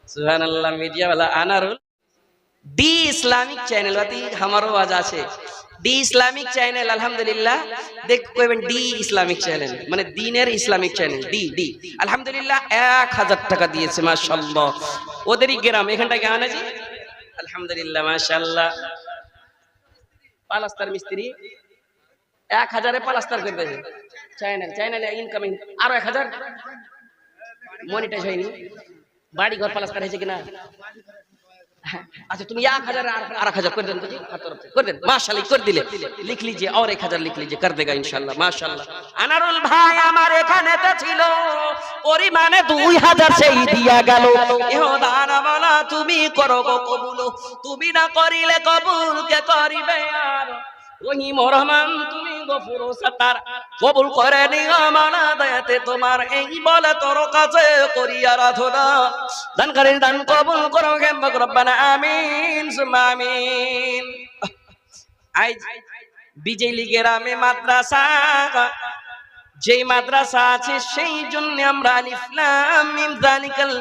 सुबहानअल्लाह media वाला Anarul D Islamic channel वाती हमारो आवाज আছে डी इस्लामिक चैनल अल्हम्दुलिल्लाह देख कोई डी इस्लामिक चैनल মানে দ্বীনের ইসলামিক চ্যানেল ডি ডি আলহামদুলিল্লাহ 1000 টাকা দিয়েছে মাশাআল্লাহ ওদেরই গ্রাম এখানটা কেমন আছে আলহামদুলিল্লাহ মাশাআল্লাহ পালাস্তার মিস্ত্রি 1000 এ পালাস্তার করে দেবে চ্যানেলে ইনকামিং আরো 1000 মনিটাইজ হয়নি বাড়ি ঘর পালাস্তার হয়েছে কিনা अच्छा तुम 1000 और 1000 कर दें जी कर दें माशाल्लाह कर दिले लिख लीजिए और 1000 लिख लीजिए कर देगा इंशाल्लाह माशाल्लाह अनारुल भाई আমার এখানেতে ছিল পরিমাণে 2000 সেই দিয়া গেল এও দান বলা তুমি করো গো কবুল তুমি না করিলে কবুল কে করিবে আর রহিম রহমান তুমি গফুর সাতার কবুল করে নিও মানা দয়াতে তোমার এই বলে তোর কাছে করি আরাধনা দান করেন দান কবুল করো গে রব্বানা আমিন সুম্মা আমিন আজ বিজলি গ্রামে মাদ্রাসা যেই মাদ্রাসা আছে সেই জন্য আমরা আলিফ লাম মিম যালিকাল